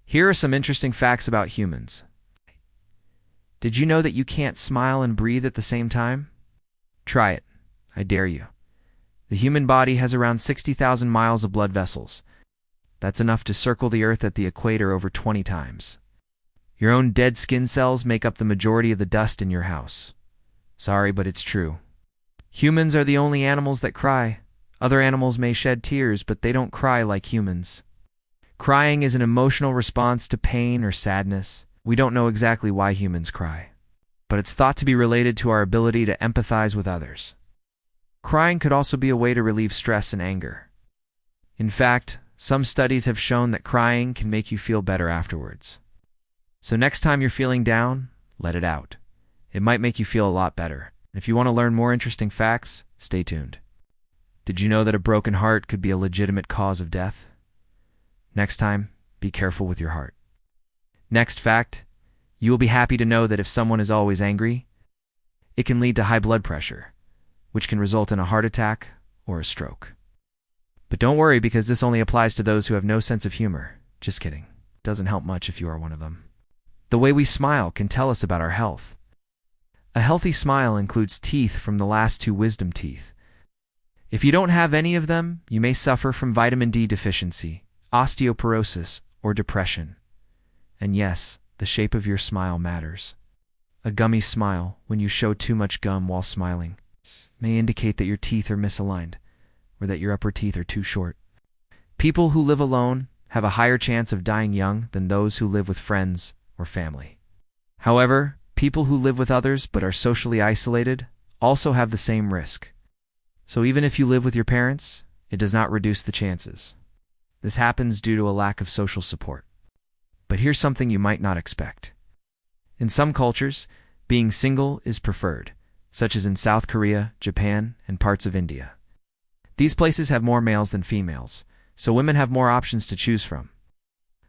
Here are some interesting facts about humans. Did you know that you can't smile and breathe at the same time? Try it. I dare you. The human body has around 60,000 miles of blood vessels. That's enough to circle the Earth at the equator over 20 times. Your own dead skin cells make up the majority of the dust in your house. Sorry, but it's true. Humans are the only animals that cry. Other animals may shed tears, but they don't cry like humans. Crying is an emotional response to pain or sadness. We don't know exactly why humans cry, but it's thought to be related to our ability to empathize with others. Crying could also be a way to relieve stress and anger. In fact, some studies have shown that crying can make you feel better afterwards. So next time you're feeling down, let it out. It might make you feel a lot better. If you want to learn more interesting facts, stay tuned. Did you know that a broken heart could be a legitimate cause of death? Next time, be careful with your heart. Next fact, you will be happy to know that if someone is always angry, it can lead to high blood pressure, which can result in a heart attack or a stroke. But don't worry, because this only applies to those who have no sense of humor. Just kidding. Doesn't help much if you are one of them. The way we smile can tell us about our health. A healthy smile includes teeth from the last 2 wisdom teeth. If you don't have any of them, you may suffer from vitamin D deficiency, osteoporosis, or depression. And yes, the shape of your smile matters. A gummy smile, when you show too much gum while smiling, may indicate that your teeth are misaligned, or that your upper teeth are too short. People who live alone have a higher chance of dying young than those who live with friends or family. However, people who live with others but are socially isolated also have the same risk. So even if you live with your parents, it does not reduce the chances. This happens due to a lack of social support. But here's something you might not expect. In some cultures, being single is preferred, such as in South Korea, Japan, and parts of India. These places have more males than females, so women have more options to choose from.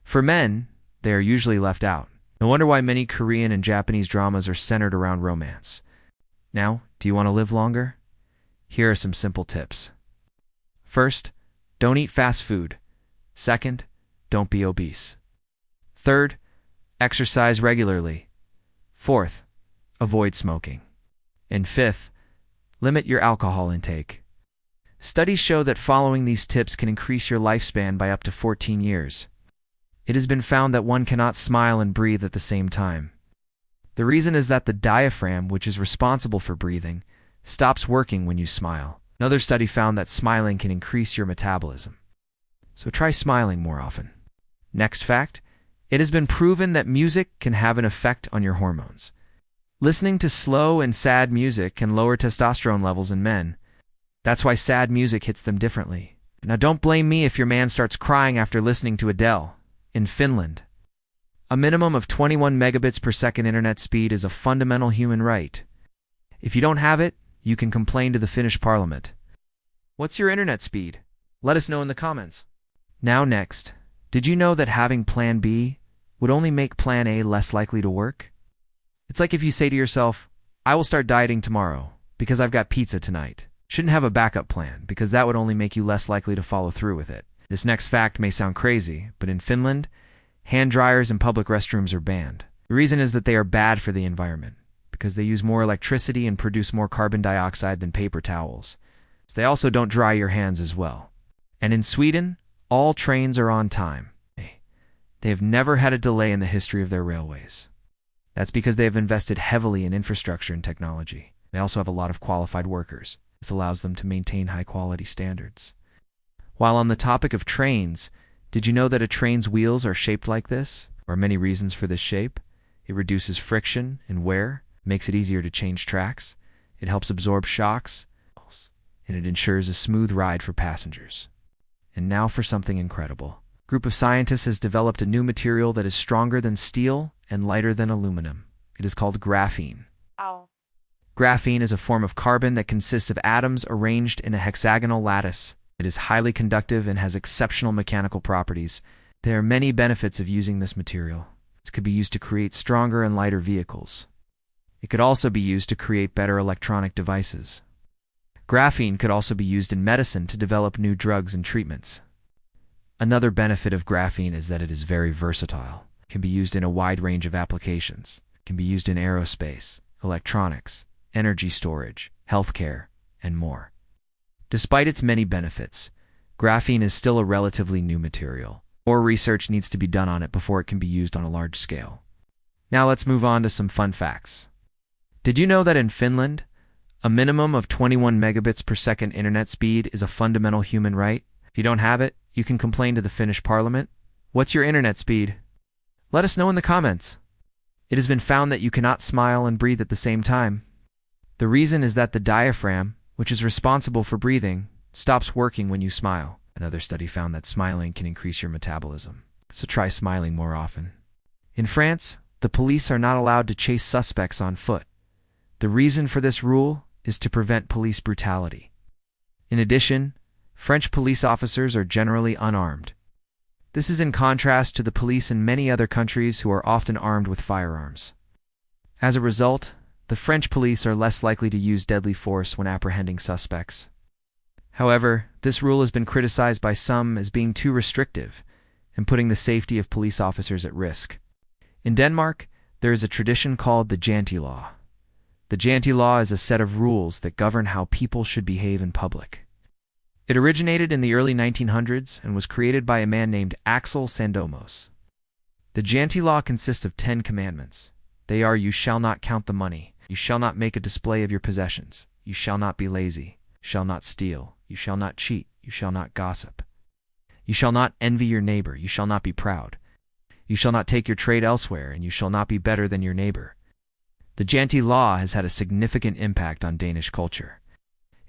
For men, they are usually left out. No wonder why many Korean and Japanese dramas are centered around romance. Now, do you want to live longer? Here are some simple tips. First, don't eat fast food. Second, don't be obese. Third, exercise regularly. Fourth, avoid smoking. And fifth, limit your alcohol intake. Studies show that following these tips can increase your lifespan by up to 14 years. It has been found that one cannot smile and breathe at the same time. The reason is that the diaphragm, which is responsible for breathing, stops working when you smile. Another study found that smiling can increase your metabolism. So try smiling more often. Next fact, it has been proven that music can have an effect on your hormones. Listening to slow and sad music can lower testosterone levels in men. That's why sad music hits them differently. Now don't blame me if your man starts crying after listening to Adele. In Finland, a minimum of 21 megabits per second internet speed is a fundamental human right. If you don't have it, you can complain to the Finnish parliament. What's your internet speed? Let us know in the comments. Now next, did you know that having Plan B would only make Plan A less likely to work? It's like if you say to yourself, I will start dieting tomorrow because I've got pizza tonight. Shouldn't have a backup plan, because that would only make you less likely to follow through with it. This next fact may sound crazy, but in Finland, hand dryers in public restrooms are banned. The reason is that they are bad for the environment, because they use more electricity and produce more carbon dioxide than paper towels. So they also don't dry your hands as well. And in Sweden, all trains are on time. They have never had a delay in the history of their railways. That's because they have invested heavily in infrastructure and technology. They also have a lot of qualified workers. This allows them to maintain high-quality standards. While on the topic of trains, did you know that a train's wheels are shaped like this? There are many reasons for this shape. It reduces friction and wear, makes it easier to change tracks. It helps absorb shocks, and it ensures a smooth ride for passengers. And now for something incredible. A group of scientists has developed a new material that is stronger than steel and lighter than aluminum. It is called graphene. Ow. Graphene is a form of carbon that consists of atoms arranged in a hexagonal lattice. It is highly conductive and has exceptional mechanical properties. There are many benefits of using this material. It could be used to create stronger and lighter vehicles. It could also be used to create better electronic devices. Graphene could also be used in medicine to develop new drugs and treatments. Another benefit of graphene is that it is very versatile. It can be used in a wide range of applications. It can be used in aerospace, electronics, energy storage, healthcare, and more. Despite its many benefits, graphene is still a relatively new material. More research needs to be done on it before it can be used on a large scale. Now let's move on to some fun facts. Did you know that in Finland, a minimum of 21 megabits per second internet speed is a fundamental human right? If you don't have it, you can complain to the Finnish parliament. What's your internet speed? Let us know in the comments. It has been found that you cannot smile and breathe at the same time. The reason is that the diaphragm, which is responsible for breathing, stops working when you smile. Another study found that smiling can increase your metabolism, so try smiling more often. In France, the police are not allowed to chase suspects on foot. The reason for this rule is to prevent police brutality. In addition, French police officers are generally unarmed. This is in contrast to the police in many other countries who are often armed with firearms. As a result, the French police are less likely to use deadly force when apprehending suspects. However, this rule has been criticized by some as being too restrictive and putting the safety of police officers at risk. In Denmark, there is a tradition called the Janty Law. The Janty Law is a set of rules that govern how people should behave in public. It originated in the early 1900s and was created by a man named Axel Sandomos. The Janty Law consists of 10 commandments. They are: you shall not count the money, you shall not make a display of your possessions, you shall not be lazy, you shall not steal, you shall not cheat, you shall not gossip, you shall not envy your neighbor, you shall not be proud, you shall not take your trade elsewhere, and you shall not be better than your neighbor. The Janty Law has had a significant impact on Danish culture.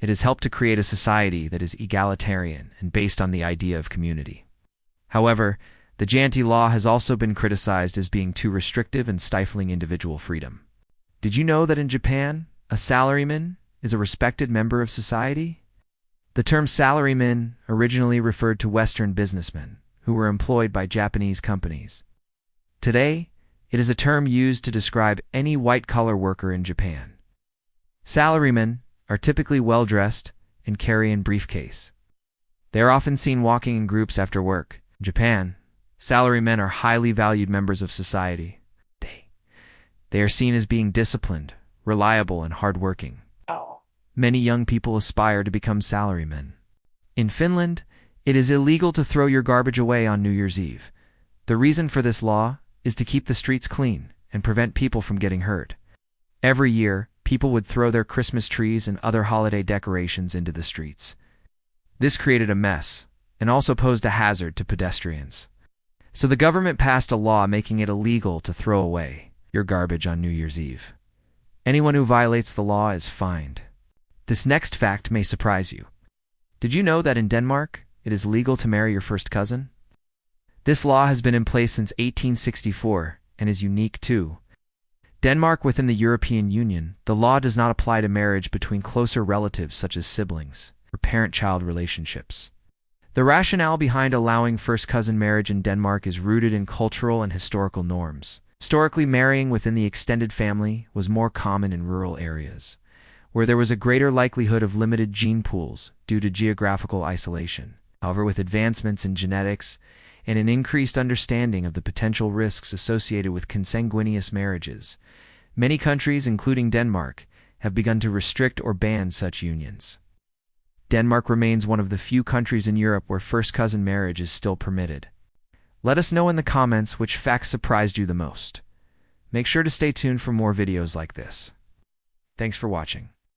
It has helped to create a society that is egalitarian and based on the idea of community. However, the Janty Law has also been criticized as being too restrictive and stifling individual freedom. Did you know that in Japan, a salaryman is a respected member of society? The term salaryman originally referred to Western businessmen who were employed by Japanese companies. Today, it is a term used to describe any white-collar worker in Japan. Salarymen are typically well-dressed and carry a briefcase. They are often seen walking in groups after work. In Japan, salarymen are highly valued members of society. They are seen as being disciplined, reliable, and hardworking. Many young people aspire to become salarymen. In Finland, it is illegal to throw your garbage away on New Year's Eve. The reason for this law is to keep the streets clean and prevent people from getting hurt. Every year, people would throw their Christmas trees and other holiday decorations into the streets. This created a mess and also posed a hazard to pedestrians. So the government passed a law making it illegal to throw away your garbage on New Year's Eve. Anyone who violates the law is fined. This next fact may surprise you. Did you know that in Denmark, it is legal to marry your first cousin? This law has been in place since 1864 and is unique too. Denmark within the European Union, the law does not apply to marriage between closer relatives such as siblings or parent-child relationships. The rationale behind allowing first cousin marriage in Denmark is rooted in cultural and historical norms. Historically, marrying within the extended family was more common in rural areas, where there was a greater likelihood of limited gene pools due to geographical isolation. However, with advancements in genetics and an increased understanding of the potential risks associated with consanguineous marriages, many countries, including Denmark, have begun to restrict or ban such unions. Denmark remains one of the few countries in Europe where first cousin marriage is still permitted. Let us know in the comments which facts surprised you the most. Make sure to stay tuned for more videos like this. Thanks for watching.